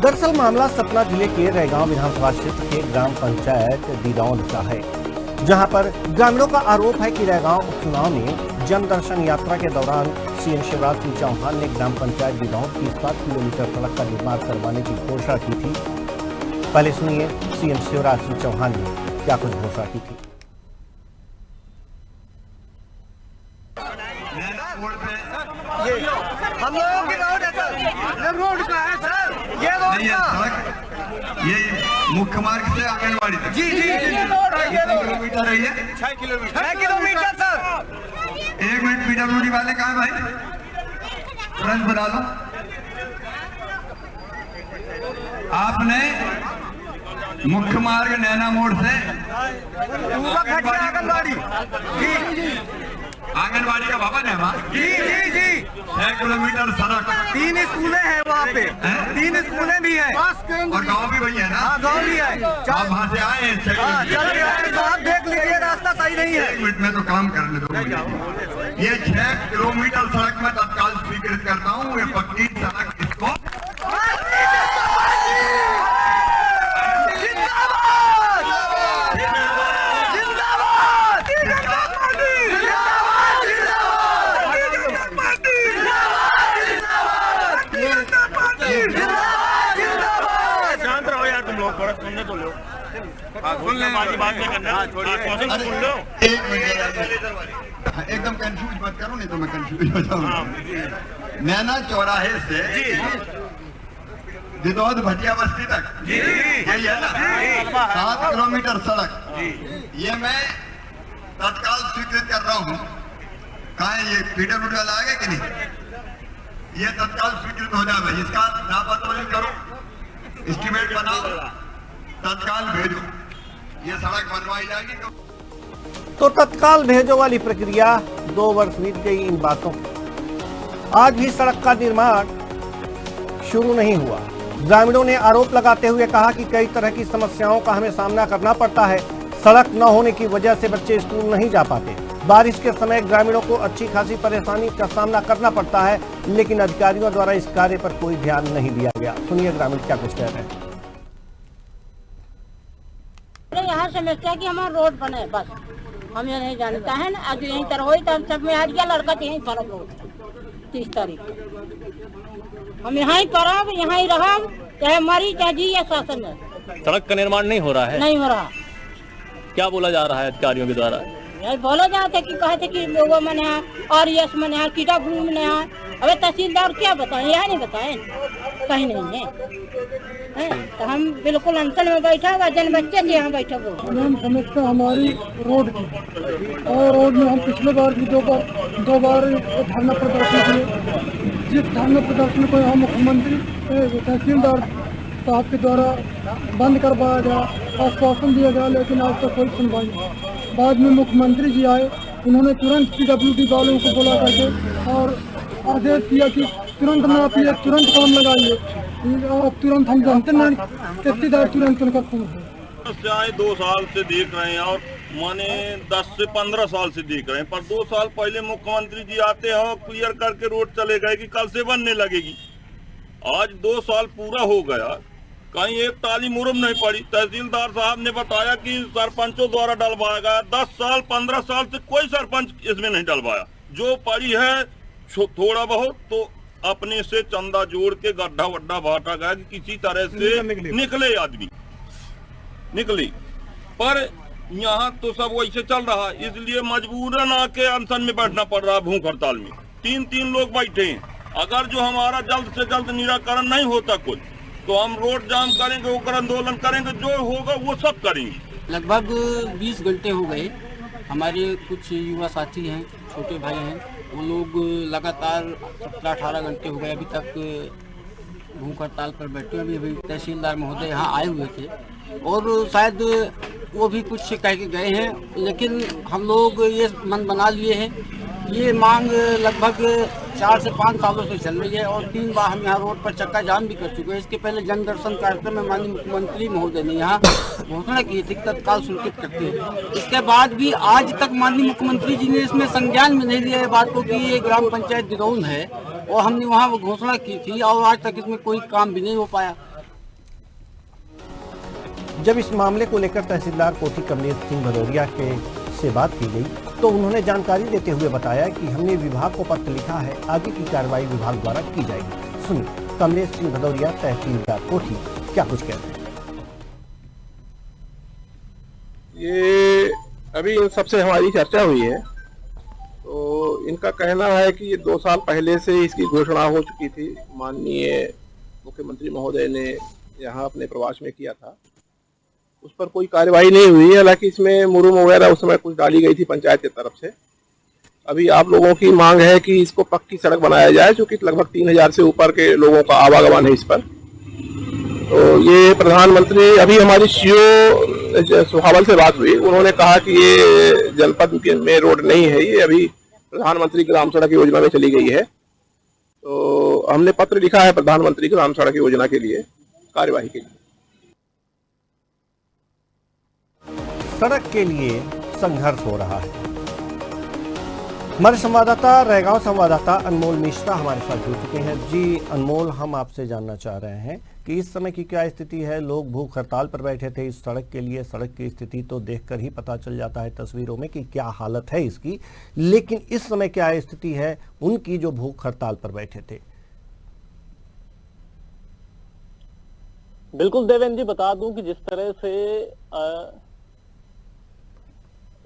दरअसल मामला सतना जिले के रैगांव विधानसभा क्षेत्र के ग्राम पंचायत दिरौंद का है, जहां पर ग्रामीणों का आरोप है कि रैगांव उपचुनाव में जन दर्शन यात्रा के दौरान सीएम शिवराज सिंह चौहान ने ग्राम पंचायत दिरौंद की 7 किलोमीटर सड़क का निर्माण करवाने की घोषणा की थी। पहले सुनिए सीएम शिवराज सिंह चौहान ने क्या कुछ घोषणा की थी। हम लोगों की रोड है सर, ये रोड का है सर, ये रोड का ये मुख्य मार्ग से आंगनबाड़ी तक। जी जी जी कितने किलोमीटर है ये? 6 किलोमीटर सर। 1 मिनट, पीडब्ल्यूडी वाले कहाँ है भाई? तुरंत बना लो। आपने मुख्य मार्ग नैना मोड़ से आंगनबाड़ी का भवन है वहाँ। जी जी जी 6 किलोमीटर सड़क, 3 स्कूलें हैं वहाँ पे, 3 स्कूलें भी हैं और गांव भी वही है ना? हाँ गाँव भी है। आप वहाँ से आए हैं 6 चल रहे हैं तो आप देख लीजिए, रास्ता सही नहीं है। 1 मिनट में तो काम करने दो मुझे। ये 6 किलोमीटर सड़क में तत्काल स्वीकृत करता हूँ। ये पक्की सड़क इसको सुनने तो लो, बात नहीं करना, सुन लो। एकदम कंफ्यूज मत करो, नहीं तो मैं कंफ्यूज हो जाऊंगा। नैना चौराहे से दिदौद भटिया बस्ती तक यही है ना? 7 किलोमीटर सड़क, ये मैं तत्काल स्वीकृत कर रहा हूँ। कहाँ है ये? पीडब्ल्यूडी वाला आ गया कि नहीं? ये तत्काल स्वीकृत हो जाए। इसका नापतोली करो, एस्टीमेट बनाओ, तत्काल भेजो, ये सड़क बनवाई जाएगी। तो तत्काल भेजो वाली प्रक्रिया 2 वर्ष बीत गई इन बातों को। आज भी सड़क का निर्माण शुरू नहीं हुआ। ग्रामीणों ने आरोप लगाते हुए कहा कि कई तरह की समस्याओं का हमें सामना करना पड़ता है। सड़क न होने की वजह से बच्चे स्कूल नहीं जा पाते। बारिश के समय ग्रामीणों को अच्छी खासी परेशानी का सामना करना पड़ता है, लेकिन अधिकारियों द्वारा इस कार्य पर कोई ध्यान नहीं दिया गया। सुनिए ग्रामीण क्या कुछ कह रहे हैं। यहाँ समस्या कि हमारा रोड बने, बस हम ये नहीं जानता है ना। आज यहीं तरह हो तो हम सब में हट गया लड़का, यहीं पर रोड 30 तारीख हम यहाँ ही पढ़ब, यहाँ ही रहब, चाहे मरी चाहे जी या शासन में। सड़क का निर्माण नहीं हो रहा है? नहीं हो रहा। क्या बोला जा रहा है अधिकारियों के द्वारा? यही बोला जाते कि कहते कि लोगों में नया और यश में नया कीटा गुरु में नया। अबे तहसीलदार क्या बताएं, यह नहीं बताएं, कहीं नहीं है। तो हम बिल्कुल अंचल में बैठा हुआ, जन बच्चे थे यहाँ बैठे हुए। मेन समस्या हमारी रोड की, और रोड में हम पिछले बार भी 2 बार धरना प्रदर्शन किए। जिस धरना प्रदर्शन को यहाँ मुख्यमंत्री तहसीलदार साहब के द्वारा बंद करवाया गया, आश्वासन दिया गया, लेकिन आज तक कोई सुनवाई नहीं। बाद में मुख्यमंत्री जी आए, उन्होंने तुरंत पीडब्ल्यूडी वालों को बुला करके और आदेश दिया कि तुरंत नापिए, तुरंत काम लगाइए, और तुरंत हम जानते नहीं तहसीलदार तुरंत उनका खून है। 2 साल से देख रहे हैं और माने 10 से 15 साल से देख रहे हैं, पर 2 साल पहले मुख्यमंत्री जी आते हैं और क्लियर करके रोड चले गए कि कल से बनने लगेगी। आज 2 साल पूरा हो गया, कहीं एक ताली मुरम नहीं पड़ी। तहसीलदार साहब ने बताया कि सरपंचों द्वारा डलवाया गया। 10 साल 15 साल से कोई सरपंच इसमें नहीं डलवाया। जो पड़ी है थोड़ा बहुत तो अपने से चंदा जोड़ के गड्ढा वड्ढा बांटा गया कि किसी तरह से निकले आदमी निकले, पर यहाँ तो सब वैसे चल रहा है। इसलिए मजबूरन आके अनशन में बैठना पड़ रहा है। भूख हड़ताल में 3 लोग बैठे हैं। अगर जो हमारा जल्द से जल्द निराकरण नहीं होता कुछ, तो हम रोड जाम करेंगे, होकर आंदोलन करेंगे, जो होगा वो सब करेंगे। लगभग 20 घंटे हो गए। हमारे कुछ युवा साथी हैं, छोटे भाई हैं, वो लोग लगातार 17-18 घंटे हो गए अभी तक भूख हड़ताल पर बैठे। अभी तहसीलदार महोदय यहाँ आए हुए थे और शायद वो भी कुछ कह के गए हैं, लेकिन हम लोग ये मन बना लिए हैं। ये मांग लगभग 4 से 5 सालों से चल रही है और 3 बार हम यहाँ रोड पर चक्का जाम भी कर चुके हैं। इसके पहले जन दर्शन कार्यक्रम में माननीय मुख्यमंत्री महोदय ने यहाँ घोषणा की थी तत्काल स्वीकृत करते हैं। इसके बाद भी आज तक माननीय मुख्यमंत्री जी ने इसमें संज्ञान में नहीं लिया है बात को कि ये ग्राम पंचायत दिरौंद है, और हमने वहाँ वो घोषणा की थी और आज तक इसमें कोई काम भी नहीं हो पाया। जब इस मामले को लेकर तहसीलदार कोठी कमलेश सिंह भदौरिया से बात की गई तो उन्होंने जानकारी देते हुए बताया कि हमने विभाग को पत्र लिखा है, आगे की कार्रवाई विभाग द्वारा की जाएगी। सुनिए कमलेश सिंह भदौरिया तहसीलदार कोठी क्या कुछ कहते हैं। ये अभी इन सबसे हमारी चर्चा हुई है, तो इनका कहना है कि ये 2 साल पहले से इसकी घोषणा हो चुकी थी। माननीय मुख्यमंत्री महोदय ने यहाँ अपने प्रवास में किया था, उस पर कोई कार्यवाही नहीं हुई। हालांकि इसमें मुरुम वगैरह उस समय कुछ डाली गई थी पंचायत की तरफ से। अभी आप लोगों की मांग है कि इसको पक्की सड़क बनाया जाए, क्योंकि लगभग 3000 से ऊपर के लोगों का आवागमन है इस पर। तो ये प्रधानमंत्री, अभी हमारी सीओ सुहावल से बात हुई, उन्होंने कहा कि ये जनपद में रोड नहीं है, ये अभी प्रधानमंत्री ग्राम सड़क योजना में चली गई है। तो हमने पत्र लिखा है प्रधानमंत्री ग्राम सड़क योजना के लिए कार्यवाही के लिए। सड़क के लिए संघर्ष हो रहा है। हमारे संवाददाता रैगांव संवाददाता अनमोल मिश्रा हमारे साथ जुड़ चुके हैं। जी अनमोल, हम आपसे जानना चाह रहे हैं कि इस समय की क्या स्थिति है। लोग भूख हड़ताल पर बैठे थे इस सड़क के लिए। सड़क की स्थिति तो देखकर ही पता चल जाता है तस्वीरों में कि क्या हालत है इसकी, लेकिन इस समय क्या स्थिति है उनकी जो भूख हड़ताल पर बैठे थे। बिल्कुल देवेंद्र जी, बता दूं कि जिस तरह से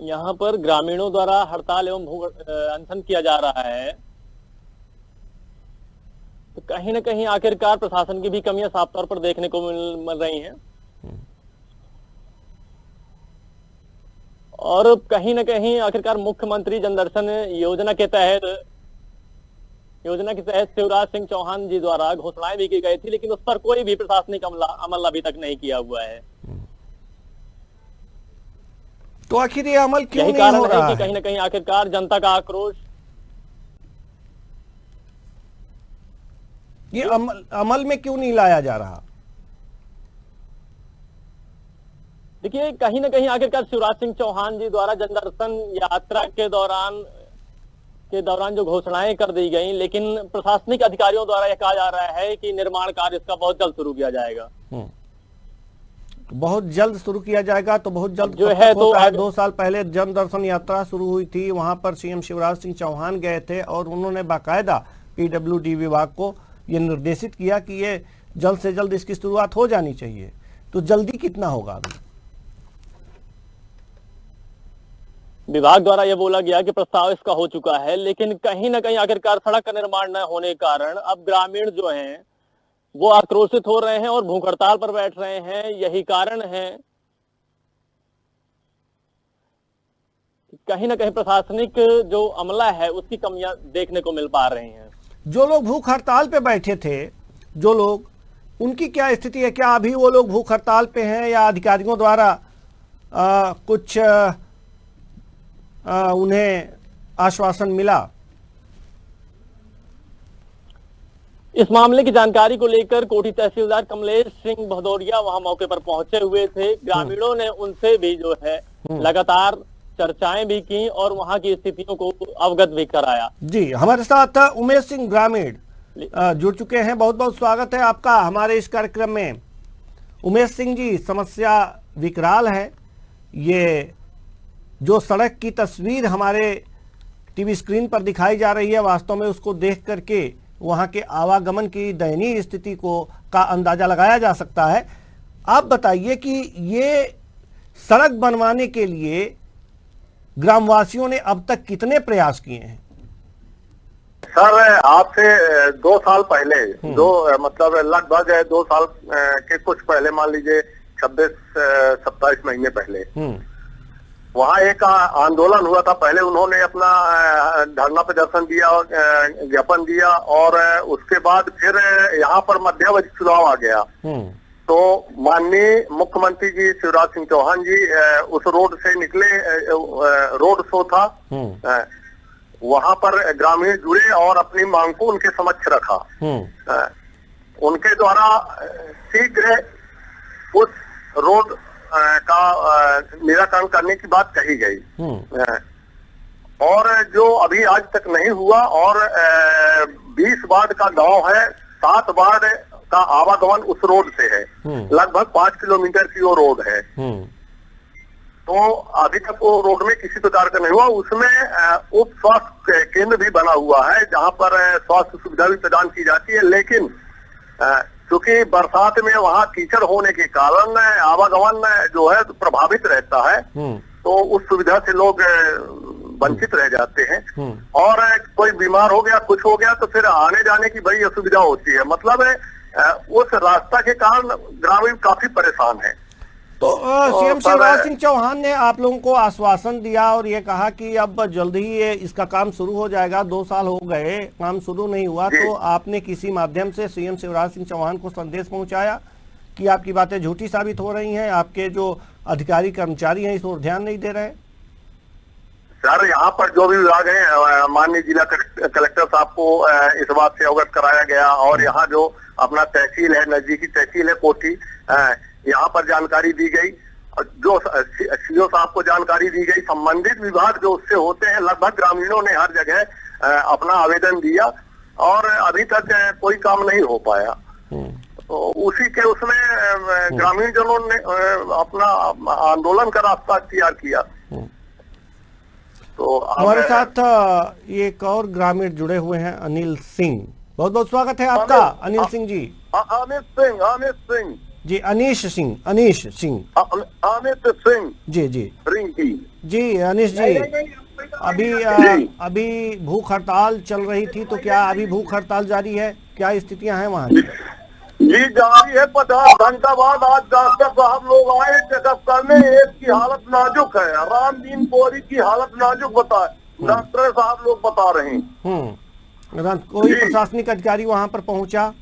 यहाँ पर ग्रामीणों द्वारा हड़ताल एवं भूख अनशन किया जा रहा है, तो कहीं न कहीं आखिरकार प्रशासन की भी कमियां साफ तौर पर देखने को मिल रही हैं। और कहीं न कहीं आखिरकार मुख्यमंत्री जनदर्शन योजना के तहत शिवराज सिंह चौहान जी द्वारा घोषणाएं भी की गई थी, लेकिन उस पर कोई भी प्रशासनिक अमल अभी तक नहीं किया हुआ है। तो आखिर ये अमल क्यों नहीं हो रहा है? कहीं न कहीं आखिरकार जनता का आक्रोश, ये अमल में क्यों नहीं लाया जा रहा? देखिए, कहीं न कहीं आखिरकार शिवराज सिंह चौहान जी द्वारा जनदर्शन यात्रा के दौरान जो घोषणाएं कर दी गई, लेकिन प्रशासनिक अधिकारियों द्वारा यह कहा जा रहा है कि निर्माण कार्य इसका बहुत जल्द शुरू किया जाएगा। बहुत जल्द शुरू किया जाएगा, तो बहुत जल्द जो है तो 2 साल पहले जन दर्शन यात्रा शुरू हुई थी। वहां पर सीएम शिवराज सिंह चौहान गए थे और उन्होंने बाकायदा पीडब्ल्यूडी विभाग को ये निर्देशित किया कि ये जल्द से जल्द इसकी शुरुआत हो जानी चाहिए। तो जल्दी कितना होगा? अभी विभाग द्वारा यह बोला गया कि प्रस्ताव इसका हो चुका है, लेकिन कहीं न कहीं आखिरकार सड़क का निर्माण न होने के कारण अब ग्रामीण जो हैं वो आक्रोशित हो रहे हैं और भूख हड़ताल पर बैठ रहे हैं। यही कारण है कि कहीं न कहीं प्रशासनिक जो अमला है उसकी कमियां देखने को मिल पा रही हैं। जो लोग भूख हड़ताल पे बैठे थे, जो लोग, उनकी क्या स्थिति है? क्या अभी वो लोग भूख हड़ताल पे हैं या अधिकारियों द्वारा कुछ उन्हें आश्वासन मिला? इस मामले की जानकारी को लेकर कोठी तहसीलदार कमलेश सिंह भदौरिया वहां मौके पर पहुंचे हुए थे। ग्रामीणों ने उनसे भी जो है लगातार चर्चाएं भी की और वहां की स्थितियों को अवगत भी कराया। जी, हमारे साथ उमेश सिंह ग्रामीण जुड़ चुके हैं। बहुत बहुत स्वागत है आपका हमारे इस कार्यक्रम में। उमेश सिंह जी, समस्या विकराल है। ये जो सड़क की तस्वीर हमारे टीवी स्क्रीन पर दिखाई जा रही है, वास्तव में उसको देख करके वहां के आवागमन की दयनीय स्थिति का अंदाजा लगाया जा सकता है। आप बताइए कि ये सड़क बनवाने के लिए ग्रामवासियों ने अब तक कितने प्रयास किए हैं? सर, आज से 2 साल पहले, मतलब लगभग 2 साल के कुछ पहले, मान लीजिए 26-27 महीने पहले वहाँ एक आंदोलन हुआ था। पहले उन्होंने अपना धरना प्रदर्शन दिया और ज्ञापन दिया, और उसके बाद फिर यहाँ पर मध्यावधि चुनाव आ गया। तो माननीय मुख्यमंत्री जी शिवराज सिंह चौहान जी उस रोड से निकले, रोड शो था, वहां पर ग्रामीण जुड़े और अपनी मांग को उनके समक्ष रखा। उनके द्वारा शीघ्र उस रोड का निराकरण करने की बात कही गई, और जो अभी आज तक नहीं हुआ। और 20 वार्ड का गांव है, 7 वार्ड का आवागमन उस रोड से है। लगभग 5 किलोमीटर की वो रोड है। तो अभी तक वो रोड में किसी प्रकार का नहीं हुआ। उसमें उप स्वास्थ्य केंद्र भी बना हुआ है जहां पर स्वास्थ्य सुविधा भी प्रदान की जाती है, लेकिन क्योंकि बरसात में वहां कीचड़ होने के कारण आवागमन जो है प्रभावित रहता है, तो उस सुविधा से लोग वंचित रह जाते हैं। और कोई बीमार हो गया, कुछ हो गया, तो फिर आने जाने की बड़ी असुविधा होती है। मतलब उस रास्ता के कारण ग्रामीण काफी परेशान है। तो सीएम शिवराज सिंह चौहान ने आप लोगों को आश्वासन दिया और ये कहा कि अब जल्द ही ये इसका काम शुरू हो जाएगा। 2 साल हो गए, काम शुरू नहीं हुआ, तो आपने किसी माध्यम से सीएम शिवराज सिंह चौहान को संदेश पहुंचाया कि आपकी बातें झूठी साबित हो रही हैं, आपके जो अधिकारी कर्मचारी हैं इस ओर ध्यान नहीं दे रहे? सर, यहाँ पर जो भी विभाग है, माननीय जिला कलेक्टर साहब को इस बात से अवगत कराया गया, और यहाँ जो अपना तहसील है, नजदीकी तहसील है कोठी, यहाँ पर जानकारी दी गई, जो सीओ साहब को जानकारी दी गई, संबंधित विभाग जो उससे होते हैं, लगभग ग्रामीणों ने हर जगह अपना आवेदन दिया और अभी तक कोई काम नहीं हो पाया। तो उसी के उसमें ग्रामीण जनों ने अपना आंदोलन का रास्ता तैयार किया। तो हमारे साथ एक और ग्रामीण जुड़े हुए हैं, अनिल सिंह। बहुत बहुत स्वागत है आपका अनिल सिंह जी। अमित सिंह जी, अनीश सिंह अमित सिंह जी रिंकी जी। अनीश जी, अभी भूख हड़ताल चल रही थी, तो क्या अभी भूख हड़ताल जारी है? क्या स्थितियां हैं वहाँ की? जी जारी है। 50 घंटा बाद आज डॉक्टर साहब लोग आए चेकअप करने। एक की हालत नाजुक है, रामदीन कोरी की हालत नाजुक डॉक्टर साहब लोग बता रहे हैं। कोई प्रशासनिक अधिकारी वहाँ पर पहुँचा?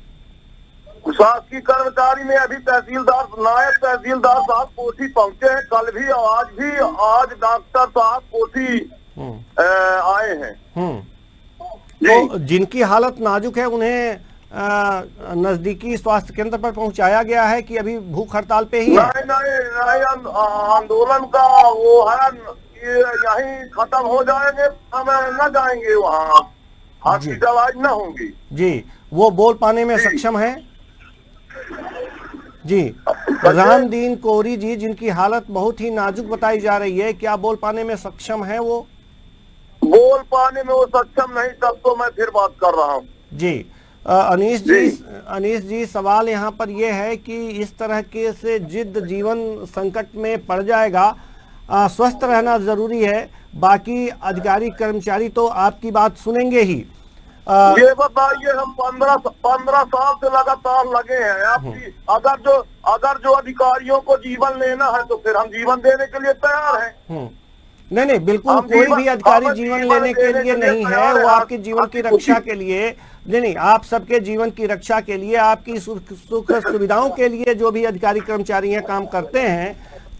शासकीय कर्मचारी में अभी तहसीलदार, नायब तहसीलदार साहब कोठी पहुंचे हैं, कल भी आज डॉक्टर साहब कोठी आए हैं। तो जिनकी हालत नाजुक है उन्हें नजदीकी स्वास्थ्य केंद्र पर पहुंचाया गया है कि अभी भूख हड़ताल पे ही है? नहीं, आंदोलन का वो है, यहीं खत्म हो जाएंगे, हम न जाएंगे वहाँ, हॉस्पिटलाइज न होंगी। जी, वो बोल पाने में सक्षम है? जी, रामदीन कोरी जी, जिनकी हालत बहुत ही नाजुक बताई जा रही है, क्या बोल पाने में सक्षम है? वो बोल पाने में वो सक्षम नहीं, तब तो मैं फिर बात कर रहा हूँ। जी, अनीश जी, सवाल यहाँ पर यह है कि इस तरह के से जिद जीवन संकट में पड़ जाएगा। स्वस्थ रहना जरूरी है, बाकी अधिकारी कर्मचारी तो आपकी बात सुनेंगे ही। ये बताइए, हम 15 साल से लगातार लगे हैं आपकी। अगर जो अधिकारियों को जीवन लेना है तो फिर हम जीवन देने के लिए तैयार हैं। नहीं, बिल्कुल कोई भी अधिकारी जीवन लेने के लिए नहीं है, वो आपके जीवन की रक्षा के लिए नहीं, आप सबके जीवन की रक्षा के लिए, आपकी सुख सुविधाओं के लिए जो भी अधिकारी कर्मचारी हैं काम करते हैं,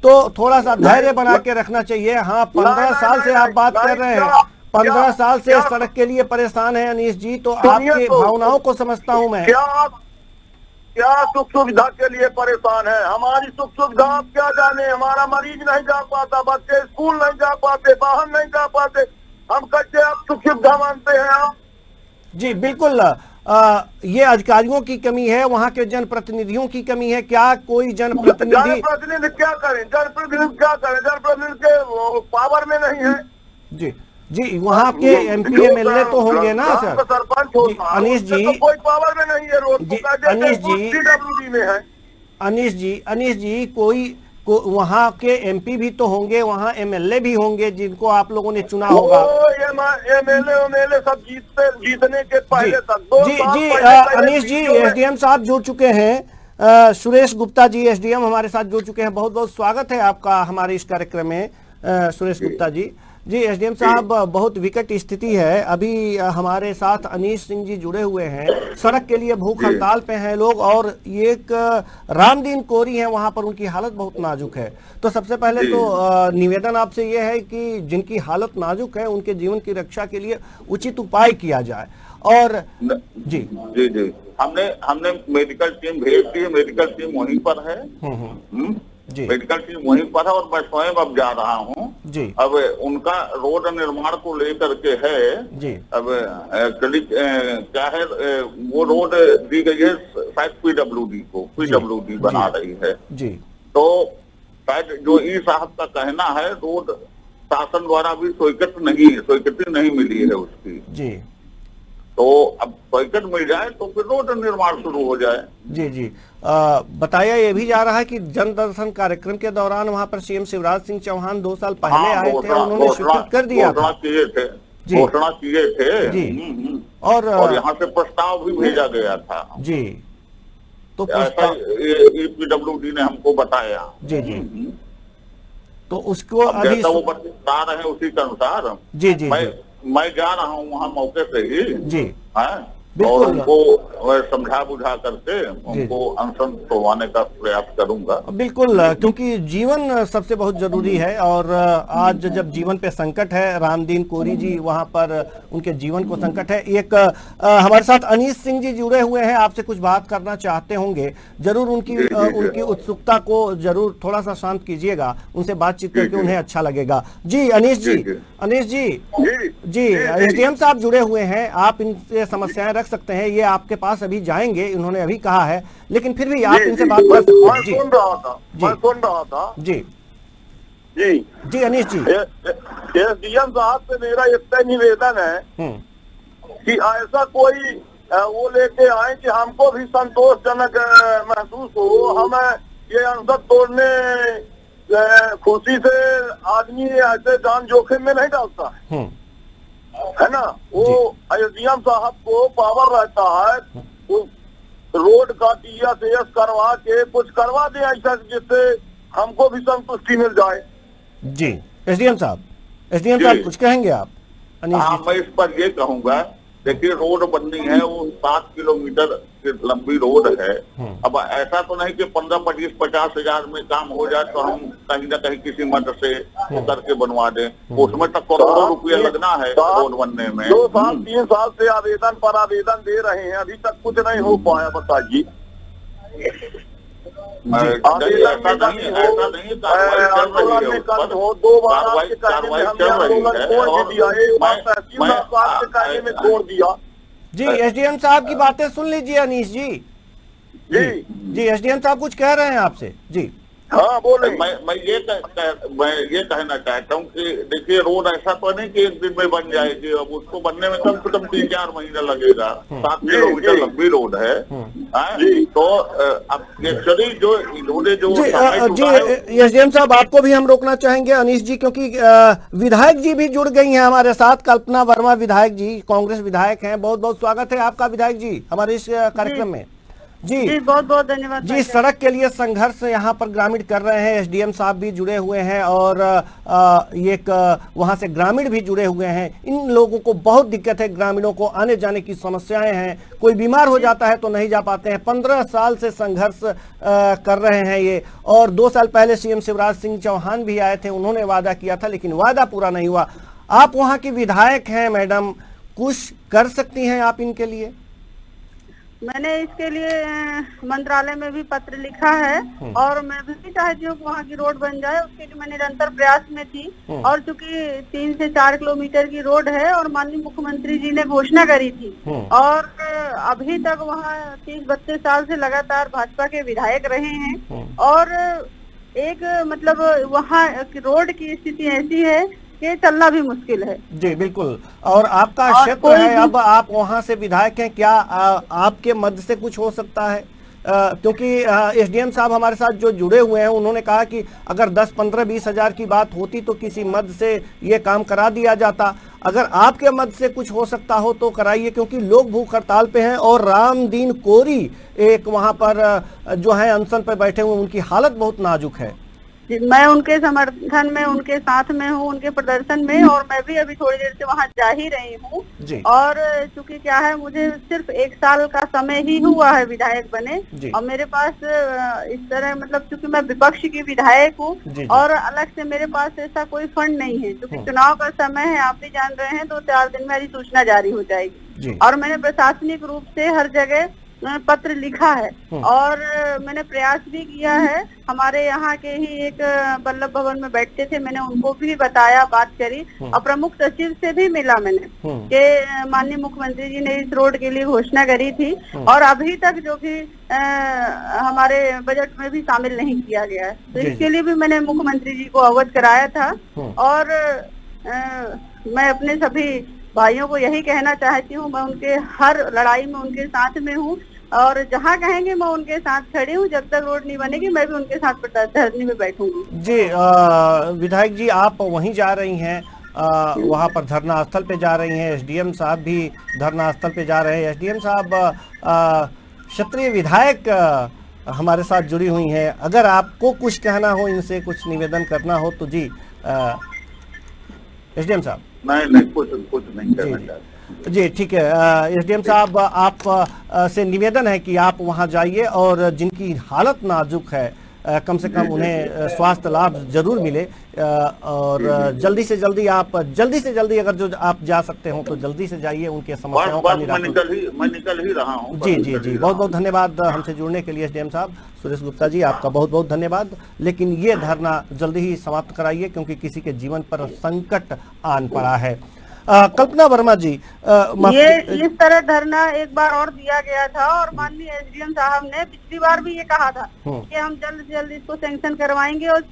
तो थोड़ा सा धैर्य बना के रखना चाहिए। हाँ, 15 साल से आप बात कर रहे हैं, 15 साल से सड़क के लिए परेशान है अनीश जी, तो आपकी भावनाओं को समझता हूं मैं। क्या सुख सुविधा के लिए परेशान है? हमारी सुख सुविधा आप क्या जाने। हमारा मरीज नहीं जा पाता, बच्चे स्कूल नहीं जा पाते, बाहर नहीं जा पाते, हम कैसे आप सुख सुविधा मानते हैं आप? जी बिल्कुल, ये अधिकारियों की कमी है, वहाँ के जनप्रतिनिधियों की कमी है। क्या कोई जनप्रतिनिधि क्या करें? जनप्रतिनिधि क्या करें? जनप्रतिनिधि के पावर में नहीं है। जी, वहाँ के MP MLA तो होंगे ना सर? सरपंच अनीश जी, कोई पावर में नहीं है। रोड अनीश जी, कोई वहाँ के MP भी तो होंगे, वहाँ MLA भी होंगे जिनको आप लोगों ने चुना होगा। MLA सब जीतने के पहले तक जी अनीश जी, SDM साहब जुड़ चुके हैं, सुरेश गुप्ता जी SDM हमारे साथ जुड़ चुके हैं। बहुत बहुत स्वागत है आपका हमारे इस कार्यक्रम में सुरेश गुप्ता जी। जी SDM साहब, बहुत विकट स्थिति है। अभी हमारे साथ अनीश सिंह जी जुड़े हुए हैं, सड़क के लिए भूख हड़ताल पे हैं लोग, और एक रामदीन कोरी हैं, वहां पर उनकी हालत बहुत नाजुक है। तो सबसे पहले तो निवेदन आपसे ये है कि जिनकी हालत नाजुक है उनके जीवन की रक्षा के लिए उचित उपाय किया जाए। और जी हमने मेडिकल टीम भेज दी है, मेडिकल टीम वहीं पर है। जी, मेडिकल टीम वहीं पर है और मैं स्वयं अब जा रहा हूँ जी। अब उनका रोड निर्माण को लेकर के है जी। अब क्या है, वो रोड दी गई है शायद पीडब्ल्यूडी बना रही है जी। तो शायद जो ई साहब का कहना है, रोड शासन द्वारा भी स्वीकृति नहीं मिली है उसकी जी। तो अब स्वीकृति मिल जाए तो फिर रोड निर्माण शुरू हो जाए। जी जी। बताया ये भी जा रहा है कि जन दर्शन कार्यक्रम के दौरान वहां पर सीएम शिवराज सिंह चौहान 2 साल पहले आए थे, उन्होंने स्वीकृत कर दिया था, घोषणा किए थे जी। और यहाँ से प्रस्ताव भी भेजा गया था जी। तो ऐसा पीडब्ल्यूडी ने हमको बताया जी जी। तो उसको अभी जैसा वो बता रहे हैं उसी के अनुसार जी जी मैं जा रहा हूँ वहाँ मौके से ही जी है, और उनको समझा बुझा करके उनको अनशन करवाने का प्रयास करूंगा। बिल्कुल, क्योंकि जीवन सबसे बहुत जरूरी है और आज जब जीवन पे संकट है, रामदीन कोरी जी वहां पर उनके जीवन को संकट है। एक हमारे साथ अनीश सिंह जी जुड़े हुए हैं, आपसे कुछ बात करना चाहते होंगे, जरूर उनकी उत्सुकता को जरूर थोड़ा सा शांत कीजिएगा, उनसे बातचीत करके उन्हें अच्छा लगेगा। जी अनीश जी जी एसडीएम साहब जुड़े हुए हैं, आप इनसे समस्याएं रख सकते हैं, ये आपके पास अभी जाएंगे, इन्होंने अभी कहा है, लेकिन फिर भी आप इनसे बात कर सकते हैं। मैं सुन रहा था जी जी जी अनीश जी। एसडीएम साहब से मेरा इतना निवेदन है कि ऐसा कोई वो लेके आए कि हमको भी संतोषजनक महसूस हो। हमें ये अनशन तोड़ने खुशी से आदमी ऐसे जान जोखिम में नहीं डालता है ना। वो एसडीएम साहब को पावर रहता है, रोड का टीएस करवा के कुछ करवा दे ऐसा जिससे हमको भी संतुष्टि मिल जाए। जी एसडीएम साहब कुछ कहेंगे आप? हाँ, मैं इस पर ये कहूंगा, देखिए रोड बननी है, वो 7 किलोमीटर की लंबी रोड है। अब ऐसा तो नहीं कि 15, 25, 50 हजार में काम हो जाए तो हम कहीं ना कहीं किसी मदद से करके बनवा दें, उसमें तक करोड़ों रुपया लगना है रोड बनने में। 2 साल 3 साल से आवेदन पर आवेदन दे रहे हैं, अभी तक कुछ नहीं हो पाया। बताइए जी एसडीएम साहब की बातें सुन लीजिए अनीश जी। जी एसडीएम साहब कुछ कह रहे हैं आपसे। जी हाँ बोले। मैं ये कहना चाहता हूँ कि देखिए रोड ऐसा तो नहीं कि एक दिन में बन जाएगी, अब उसको बनने में कम से कम 3-4 महीना लगेगा। 7 किलोमीटर लंबी रोड है तो अब एक्चुअली जो इन्होंने जो जी एसडीएम साहब आपको भी हम रोकना चाहेंगे अनीश जी, क्योंकि विधायक जी भी जुड़ गई हैं हमारे साथ। कल्पना वर्मा विधायक जी, कांग्रेस विधायक हैं, बहुत बहुत स्वागत है आपका विधायक जी हमारे इस कार्यक्रम में। जी बहुत बहुत धन्यवाद जी। सड़क के लिए संघर्ष यहाँ पर ग्रामीण कर रहे हैं, एसडीएम साहब भी जुड़े हुए हैं और एक वहाँ से ग्रामीण भी जुड़े हुए हैं। इन लोगों को बहुत दिक्कत है, ग्रामीणों को आने जाने की समस्याएं हैं, कोई बीमार हो जाता है तो नहीं जा पाते हैं। 15 साल से संघर्ष कर रहे हैं ये, और 2 साल पहले सीएम शिवराज सिंह चौहान भी आए थे, उन्होंने वादा किया था लेकिन वादा पूरा नहीं हुआ। आप वहाँ की विधायक हैं मैडम, कुछ कर सकती हैं आप इनके लिए? मैंने इसके लिए मंत्रालय में भी पत्र लिखा है और मैं भी चाहती हूँ कि वहाँ की रोड बन जाए, उसके लिए मैं निरंतर प्रयास में थी। और चूंकि 3 से 4 किलोमीटर की रोड है और माननीय मुख्यमंत्री जी ने घोषणा करी थी और अभी तक वहाँ 30-32 साल से लगातार भाजपा के विधायक रहे हैं और एक मतलब वहाँ रोड की स्थिति ऐसी है कि चलना भी मुश्किल है। जी बिल्कुल। और आपका क्षेत्र है, अब आप वहां से विधायक हैं, क्या आपके मद से कुछ हो सकता है? क्योंकि एसडीएम साहब हमारे साथ जो जुड़े हुए हैं उन्होंने कहा कि अगर 10, 15, 20 हजार की बात होती तो किसी मद से ये काम करा दिया जाता। अगर आपके मद से कुछ हो सकता हो तो कराइए, क्योंकि लोग भूख हड़ताल पे हैं और रामदीन कोरी एक वहां पर जो है अनशन पर बैठे हुए, उनकी हालत बहुत नाजुक है। मैं उनके समर्थन में, उनके साथ में हूँ, उनके प्रदर्शन में, और मैं भी अभी थोड़ी देर से वहाँ जा ही रही हूँ। और चूंकि क्या है, मुझे सिर्फ 1 साल का समय ही हुआ है विधायक बने और मेरे पास इस तरह मतलब चूंकि मैं विपक्ष की विधायक हूँ और अलग से मेरे पास ऐसा कोई फंड नहीं है। चूंकि चुनाव का समय है, आप भी जान रहे हैं, 2-4 दिन में अधिसूचना जारी हो जाएगी और मैंने प्रशासनिक रूप से हर जगह पत्र लिखा है और मैंने प्रयास भी किया है। हमारे यहाँ के ही एक वल्लभ भवन में बैठते थे, मैंने उनको भी बताया, बात करी और प्रमुख सचिव से भी मिला मैंने कि माननीय मुख्यमंत्री जी ने इस रोड के लिए घोषणा करी थी और अभी तक जो कि हमारे बजट में भी शामिल नहीं किया गया है, तो इसके लिए भी मैंने मुख्यमंत्री जी को अवगत कराया था। और मैं अपने सभी भाइयों को यही कहना चाहती हूँ, मैं उनके हर लड़ाई में उनके साथ में हूँ और जहाँ कहेंगे मैं उनके साथ खड़ी हूँ। जब तक रोड नहीं बनेगी मैं भी उनके साथ धरने में बैठूंगी। जी विधायक जी, आप वहीं जा रही हैं, वहाँ पर धरना स्थल पे जा रही हैं, एसडीएम साहब भी धरना स्थल पे जा रहे हैं। एसडीएम साहब क्षेत्रीय विधायक हमारे साथ जुड़ी हुई हैं, अगर आपको कुछ कहना हो, इनसे कुछ निवेदन करना हो तो जी एसडीएम साहब। नहीं कुछ नहीं करना चाहते। जी ठीक है, एसडीएम साहब आप से निवेदन है कि आप वहां जाइए और जिनकी हालत नाजुक है कम से कम उन्हें स्वास्थ्य लाभ जरूर मिले और जल्दी से जल्दी अगर जो आप जा सकते हो तो जल्दी से जाइए, उनके समस्याओं का निराकरण। मैं निकल ही रहा हूँ। जी बहुत बहुत धन्यवाद हमसे जुड़ने के लिए एसडीएम साहब। सुरेश गुप्ता जी, आपका बहुत बहुत धन्यवाद। लेकिन ये धरना जल्दी ही समाप्त कराइए क्योंकि किसी के जीवन पर संकट आन पड़ा है। कल्पना वर्मा जी, ये इस तरह धरना एक बार और दिया गया था और माननीय एसडीएम साहब ने पिछली बार भी ये कहा था कि हम जल्द से जल्द इसको सैंक्शन करवाएंगे और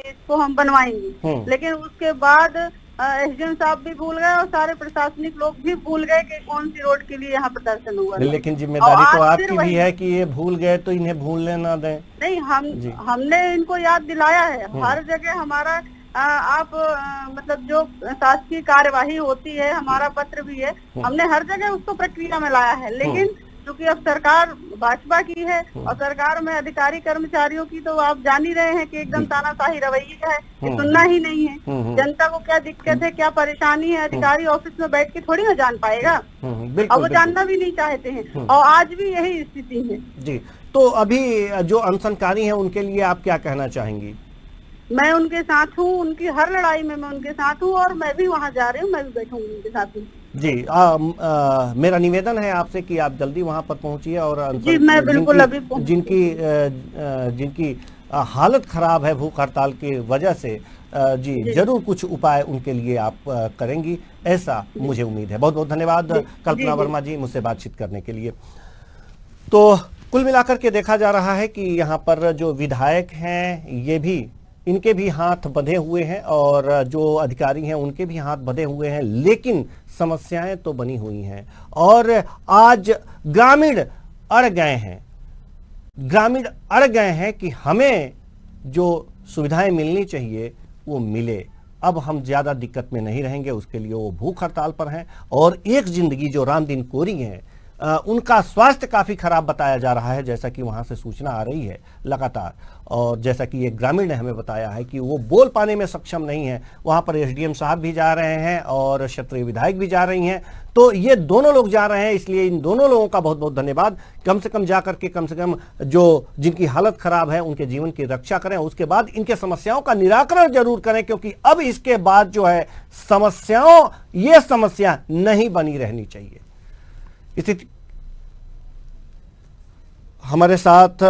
इसको हम बनवाएंगे, लेकिन उसके बाद एसडीएम साहब भी भूल गए और सारे प्रशासनिक लोग भी भूल गए कि कौन सी रोड के लिए यहाँ प्रदर्शन हुआ। लेकिन जिम्मेदारी तो आपकी भी है कि ये भूल गए तो इन्हें भूलने ना दें। नहीं, हमने इनको याद दिलाया है हर जगह। हमारा आप मतलब जो शासकीय कार्यवाही होती है, हमारा पत्र भी है, हमने हर जगह उसको प्रक्रिया में लाया है। लेकिन क्योंकि अब सरकार भाजपा की है और सरकार में अधिकारी कर्मचारियों की तो आप जान ही रहे हैं कि एकदम तानाशाही रवैया है, कि सुनना ही नहीं है। जनता को क्या दिक्कत है, क्या परेशानी है, अधिकारी ऑफिस में बैठ के थोड़ी ना जान पाएगा और वो जानना भी नहीं चाहते हैं और आज भी यही स्थिति है। जी, तो अभी जो अनशनकारी है उनके लिए आप क्या कहना चाहेंगी? मैं उनके साथ हूँ, उनकी हर लड़ाई में मैं उनके साथ हूँ और मैं भी वहाँ जा रही हूँ, मैं भी बैठूंगी उनके साथ ही। जी मेरा निवेदन है आपसे कि आप जल्दी वहाँ पर पहुँचिए और जी मैं बिल्कुल अभी जिनकी हालत खराब है भूख हड़ताल की वजह से, जी जरूर कुछ उपाय उनके लिए आप करेंगी, ऐसा मुझे उम्मीद है। बहुत बहुत धन्यवाद कल्पना वर्मा जी मुझसे बातचीत करने के लिए। तो कुल मिलाकर के देखा जा रहा है कि यहाँ पर जो विधायक हैं ये भी, इनके भी हाथ बंधे हुए हैं और जो अधिकारी हैं उनके भी हाथ बंधे हुए हैं, लेकिन समस्याएं तो बनी हुई हैं और आज ग्रामीण अड़ गए हैं कि हमें जो सुविधाएं मिलनी चाहिए वो मिले। अब हम ज्यादा दिक्कत में नहीं रहेंगे, उसके लिए वो भूख हड़ताल पर हैं। और एक जिंदगी जो रामदीन कोरी हैं, उनका स्वास्थ्य काफी खराब बताया जा रहा है, जैसा कि वहां से सूचना आ रही है लगातार। और जैसा कि एक ग्रामीण ने हमें बताया है कि वो बोल पाने में सक्षम नहीं है। वहां पर एसडीएम साहब भी जा रहे हैं और क्षेत्रीय विधायक भी जा रही हैं, तो ये दोनों लोग जा रहे हैं, इसलिए इन दोनों लोगों का बहुत बहुत धन्यवाद। कम से कम जाकर के कम से कम जो जिनकी हालत खराब है उनके जीवन की रक्षा करें, उसके बाद इनके समस्याओं का निराकरण जरूर करें, क्योंकि अब इसके बाद जो है ये समस्या नहीं बनी रहनी चाहिए। हमारे साथ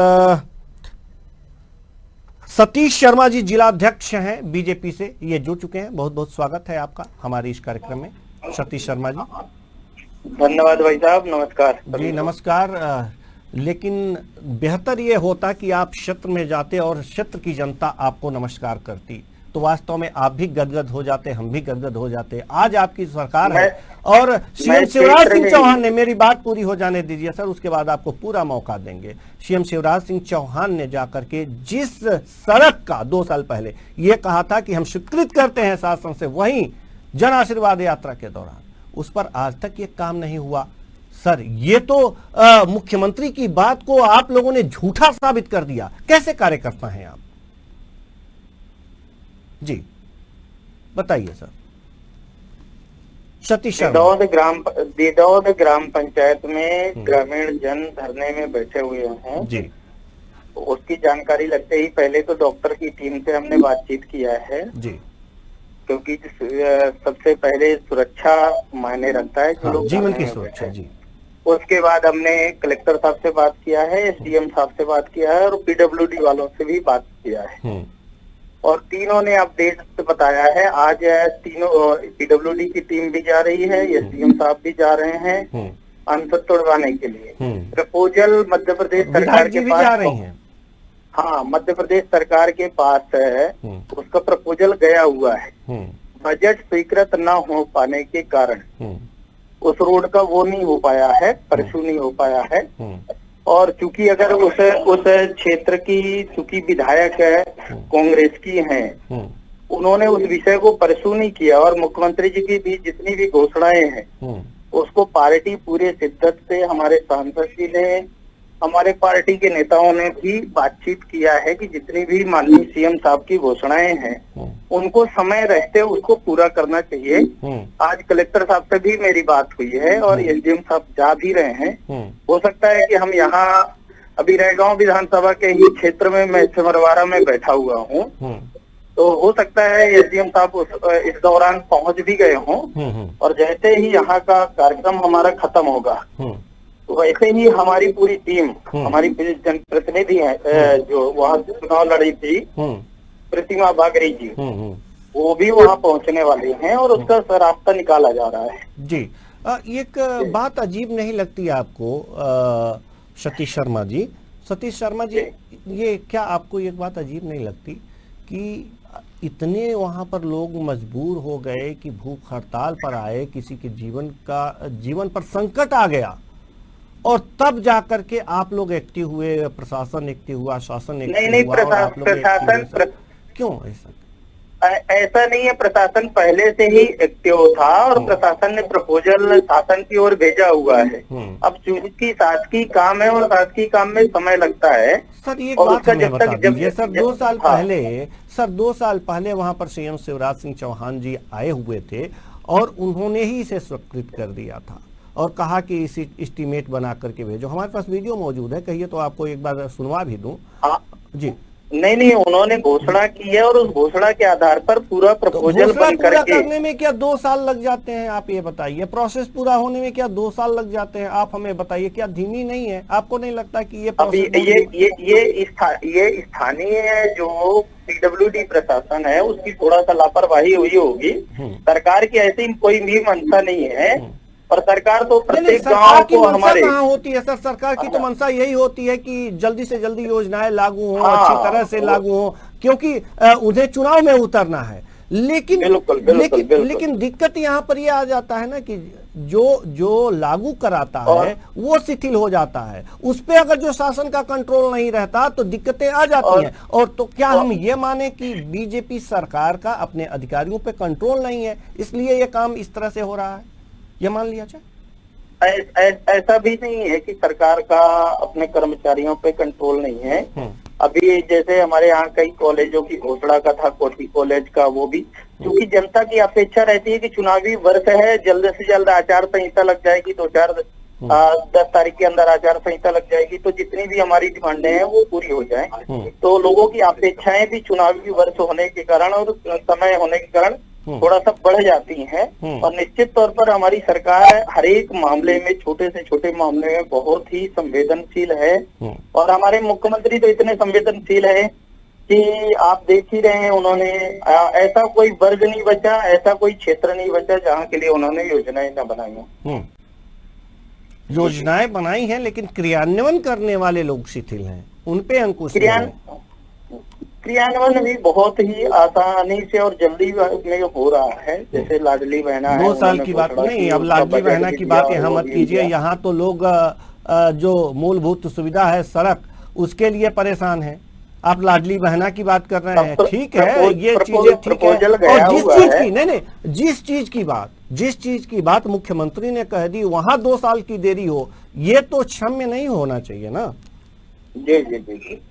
सतीश शर्मा जी जिलाध्यक्ष हैं बीजेपी से, ये जुड़ चुके हैं। बहुत बहुत स्वागत है आपका हमारे इस कार्यक्रम में, सतीश शर्मा जी। धन्यवाद भाई साहब, नमस्कार। जी नमस्कार। लेकिन बेहतर ये होता कि आप क्षेत्र में जाते और क्षेत्र की जनता आपको नमस्कार करती, तो वास्तव में आप भी गदगद हो जाते, हम भी गदगद हो जाते। आज आपकी सरकार है और सीएम शिवराज सिंह चौहान ने, मेरी बात पूरी हो जाने दीजिए सर, उसके बाद आपको पूरा मौका देंगे। सीएम शिवराज सिंह चौहान ने जाकर के जिस सड़क का 2 साल पहले ये कहा था कि हम स्वीकृत करते हैं शासन से, वहीं जन आशीर्वाद यात्रा के दौरान उस पर आज तक ये काम नहीं हुआ। सर ये तो मुख्यमंत्री की बात को आप लोगों ने झूठा साबित कर दिया। कैसे कार्यकर्ता हैं आप? जी बताइए सर। सतीश दीदौद ग्राम पंचायत में ग्रामीण जन धरने में बैठे हुए हैं जी। उसकी जानकारी लगते ही पहले तो डॉक्टर की टीम से हमने बातचीत किया है जी, क्योंकि सबसे पहले सुरक्षा मायने रखता है। जो लोग जीवन की सुरक्षा जी उसके बाद हमने कलेक्टर साहब से बात किया है, एसडीएम साहब से बात किया है और पीडब्ल्यूडी वालों से भी बात किया है और तीनों ने अपडेट बताया है। आज तीनों पीडब्ल्यूडी की टीम भी जा रही है, एसडीएम साहब भी जा रहे हैं अनशन तोड़वाने के लिए। प्रपोजल मध्य प्रदेश सरकार के पास, हाँ मध्य प्रदेश सरकार के पास है, उसका प्रपोजल गया हुआ है। बजट स्वीकृत न हो पाने के कारण उस रोड का वो नहीं हो पाया है, परसू नहीं हो पाया है। और चूंकि अगर उस क्षेत्र की चूंकि विधायक कांग्रेस की हैं, उन्होंने उस विषय को परसू नहीं किया और मुख्यमंत्री जी की भी जितनी भी घोषणाएं हैं उसको पार्टी पूरे शिद्दत से, हमारे सांसद जी ने, हमारे पार्टी के नेताओं ने भी बातचीत किया है कि जितनी भी माननीय सीएम साहब की घोषणाएं हैं उनको समय रहते उसको पूरा करना चाहिए। आज कलेक्टर साहब से भी मेरी बात हुई है और एसडीएम साहब जा भी रहे हैं। हो सकता है कि हम यहाँ अभी रैगांव विधानसभा के ही क्षेत्र में मैं सिमरवाड़ा में बैठा हुआ हूँ, तो हो सकता है एसडीएम साहब इस दौरान पहुंच भी गए हों और जैसे ही यहाँ का कार्यक्रम हमारा खत्म होगा वैसे ही हमारी पूरी टीम, हमारी जनप्रतिनिधि है जो वहाँ से चुनाव लड़ी थी, प्रतिमा बागरी जी, वो भी वहाँ पहुँचने वाले हैं और उसका रास्ता निकाला जा रहा है। जी एक बात अजीब नहीं लगती आपको सतीश शर्मा जी? सतीश शर्मा जी, ये क्या आपको एक बात अजीब नहीं लगती कि इतने वहाँ पर लोग मजबूर हो गए कि भूख हड़ताल पर आए, किसी के जीवन पर संकट आ गया और तब जाकर के आप लोग एक्टिव हुए, प्रशासन एक्टिव हुआ, शासन एक्टिव हुआ और आप लोग प्रशासन क्यों? ऐसा नहीं है, प्रशासन पहले से ही एक्टिव था और प्रशासन ने प्रपोजल शासन की ओर भेजा हुआ है। अब चूंकि शासकीय काम है और शासकीय काम में समय लगता है। सर एक बात हमें बता दीजिए सर, 2 साल पहले वहाँ पर सीएम शिवराज सिंह चौहान जी आए हुए थे और उन्होंने ही इसे स्वीकृत कर दिया था और कहा कि इसी एस्टीमेट बना करके भेजो। हमारे पास वीडियो मौजूद है, कहिए तो आपको एक बार सुनवा भी दूं। जी नहीं, उन्होंने घोषणा की है और उस घोषणा के आधार पर पूरा प्रपोजल बन करके करने में क्या 2 साल लग जाते हैं? आप ये बताइए, प्रोसेस पूरा होने में क्या 2 साल लग जाते हैं? आप हमें बताइए, क्या धीमी नहीं है? आपको नहीं लगता कि ये अभी ये स्थानीय जो पीडब्ल्यूडी प्रशासन है उसकी थोड़ा सा लापरवाही हुई होगी। सरकार की ऐसी कोई भी मंशा नहीं है और सरकार तो प्रत्येक गांव को हमारे कहाँ होती है सर? सरकार की तो मंशा यही होती है कि जल्दी से जल्दी योजनाएं लागू हो, अच्छी तरह से लागू हो, क्योंकि उन्हें चुनाव में उतरना है। लेकिन दिक्कत यहाँ पर ये आ जाता है ना कि जो लागू कराता है वो शिथिल हो जाता है, उस पे अगर जो शासन का कंट्रोल नहीं रहता तो दिक्कतें आ जाती हैं। और तो क्या हम ये माने कि बीजेपी सरकार का अपने अधिकारियों पे कंट्रोल नहीं है, इसलिए ये काम इस तरह से हो रहा है, ये मान लिया जाए? ऐसा भी नहीं है कि सरकार का अपने कर्मचारियों पे कंट्रोल नहीं है। अभी जैसे हमारे यहाँ कई कॉलेजों की घोषणा का था, कोठी कॉलेज का, वो भी क्योंकि जनता की अपेक्षा रहती है कि चुनावी वर्ष है, जल्द से जल्द आचार संहिता लग जाएगी, 10 तारीख के अंदर आचार संहिता लग जाएगी तो जितनी भी हमारी डिमांडें हैं वो पूरी हो जाएं। तो लोगों की अपेक्षाएं भी चुनावी वर्ष होने के कारण और समय होने के कारण थोड़ा सा बढ़ जाती हैं और निश्चित तौर पर हमारी सरकार हर एक मामले में, छोटे से छोटे मामले में बहुत ही संवेदनशील है और हमारे मुख्यमंत्री तो इतने संवेदनशील है कि आप देख ही रहे हैं, उन्होंने ऐसा कोई वर्ग नहीं बचा, ऐसा कोई क्षेत्र नहीं बचा जहाँ के लिए उन्होंने योजनाएं न बनाई हो। योजनाएं बनाई हैं लेकिन क्रियान्वयन करने वाले लोग शिथिल हैं, उनपे अंकुश क्रियान्वयन भी बहुत ही आसानी से और जल्दी में हो रहा है। जैसे लाडली बहना 2 साल की बात नहीं, अब लाडली बहना की बात यहाँ मत कीजिए। यहाँ तो लोग जो मूलभूत सुविधा है सड़क, उसके लिए परेशान है। आप लाडली बहना की बात कर रहे हैं, ठीक है, ये चीजें ठीक है। और जिस चीज की बात मुख्यमंत्री ने कह दी वहाँ 2 साल की देरी हो, ये तो क्षम्य नहीं होना चाहिए ना। जी।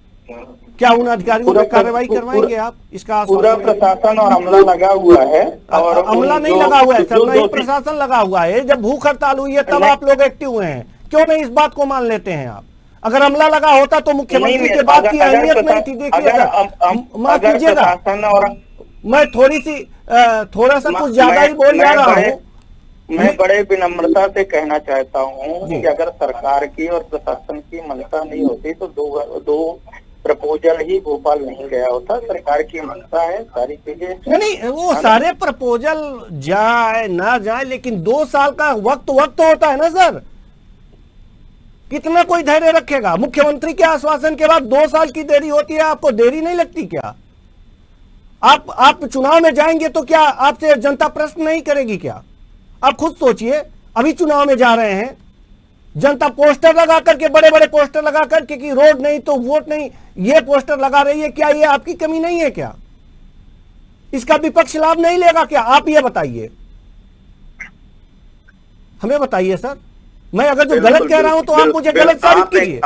क्या उन अधिकारियों पर कार्रवाई करवाएंगे आप? इसका पूरा प्रशासन और अमला लगा हुआ है। और अमला नहीं लगा हुआ है सर, नहीं प्रशासन लगा हुआ है। जब भूख हड़ताल हुई है तब आप लोग एक्टिव हुए हैं, क्यों नहीं इस बात को मान लेते हैं आप? अगर अमला लगा होता तो मुख्यमंत्री के बात की अहमियत नहीं थी। देखिएगा, माफ कीजिएगा, मैं थोड़ा सा कुछ ज्यादा ही बोल जा रहा हूँ। मैं बड़े विनम्रता से कहना चाहता हूँ कि अगर सरकार की और प्रशासन की मंशा नहीं होती तो दो प्रपोजल ही भोपाल नहीं गया होता। सरकार की मंशा है, सारी चीजें नहीं वो सारे प्रपोजल जाए ना जाए, लेकिन 2 साल का वक्त होता है ना सर। कितना कोई धैर्य रखेगा? मुख्यमंत्री के आश्वासन के बाद 2 साल की देरी होती है, आपको देरी नहीं लगती क्या? आप चुनाव में जाएंगे तो क्या आपसे जनता प्रश्न नहीं करेगी क्या? आप खुद सोचिए, अभी चुनाव में जा रहे हैं, जनता पोस्टर लगा करके, बड़े बड़े पोस्टर लगा करके कि रोड नहीं तो वोट नहीं, ये पोस्टर लगा रही है। क्या ये आपकी कमी नहीं है क्या? इसका विपक्ष लाभ नहीं लेगा क्या? आप ये बताइए, हमें बताइए सर। मैं अगर जो गलत कह रहा हूं तो आप मुझे गलत साबित कीजिए।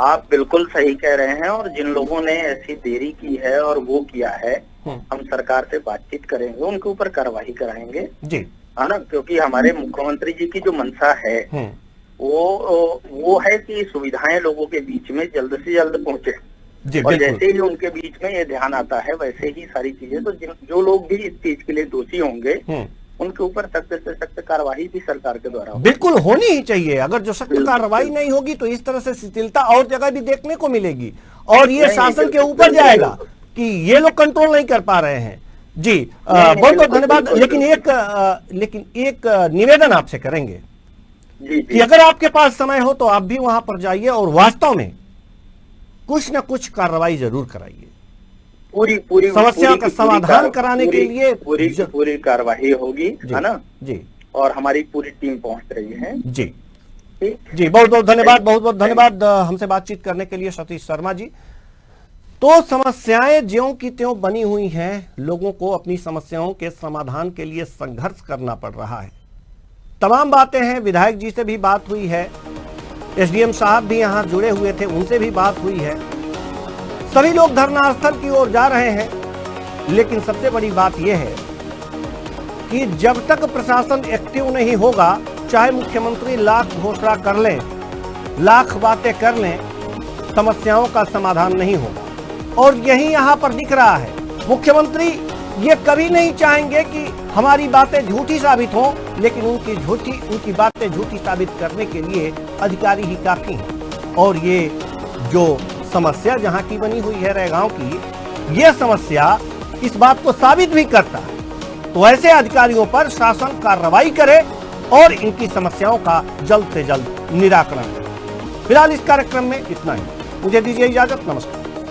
आप बिल्कुल सही कह रहे हैं, और जिन लोगों ने ऐसी देरी की है और वो किया है, हम सरकार से बातचीत करेंगे, उनके ऊपर कार्रवाई कराएंगे जी, है ना। क्योंकि हमारे मुख्यमंत्री जी की जो मंशा है वो है कि सुविधाएं लोगों के बीच में जल्द से जल्द पहुंचे। और जैसे ही उनके बीच में ये ध्यान आता है वैसे ही सारी चीजें, तो जो लोग भी इस चीज के लिए दोषी होंगे उनके ऊपर सख्त से सख्त कार्रवाई भी सरकार के द्वारा बिल्कुल होनी ही चाहिए। अगर जो सख्त कार्रवाई नहीं होगी तो इस तरह से शिथिलता और जगह भी देखने को मिलेगी, और ये शासन के ऊपर जाएगा कि ये लोग कंट्रोल नहीं कर पा रहे हैं। जी बहुत बहुत धन्यवाद। लेकिन एक निवेदन आपसे करेंगे कि अगर आपके पास समय हो तो आप भी वहां पर जाइए और वास्तव में कुछ न कुछ कार्रवाई जरूर कराइए। पूरी समस्या का समाधान कराने के लिए पूरी कार्रवाई होगी, है ना जी। और हमारी पूरी टीम पहुंच रही है जी जी। बहुत बहुत धन्यवाद, बहुत बहुत धन्यवाद हमसे बातचीत करने के लिए सतीश शर्मा जी। तो समस्याएं ज्यों की त्यों बनी हुई हैं, लोगों को अपनी समस्याओं के समाधान के लिए संघर्ष करना पड़ रहा है। तमाम बातें हैं, विधायक जी से भी बात हुई है, एसडीएम साहब भी यहां जुड़े हुए थे, उनसे भी बात हुई है। सभी लोग धरना स्थल की ओर जा रहे हैं, लेकिन सबसे बड़ी बात यह है कि जब तक प्रशासन एक्टिव नहीं होगा, चाहे मुख्यमंत्री लाख घोषणा कर लें, लाख बातें कर लें, समस्याओं का समाधान नहीं होगा। और यही यहां पर दिख रहा है। मुख्यमंत्री ये कभी नहीं चाहेंगे कि हमारी बातें झूठी साबित हों, लेकिन उनकी बातें झूठी साबित करने के लिए अधिकारी ही काफी हैं। और ये जो समस्या जहां की बनी हुई है रेगांव की, ये समस्या इस बात को साबित भी करता है। तो ऐसे अधिकारियों पर शासन कार्रवाई करे और इनकी समस्याओं का जल्द से जल्द निराकरण करे। फिलहाल इस कार्यक्रम में इतना ही, मुझे दीजिए इजाजत, नमस्कार।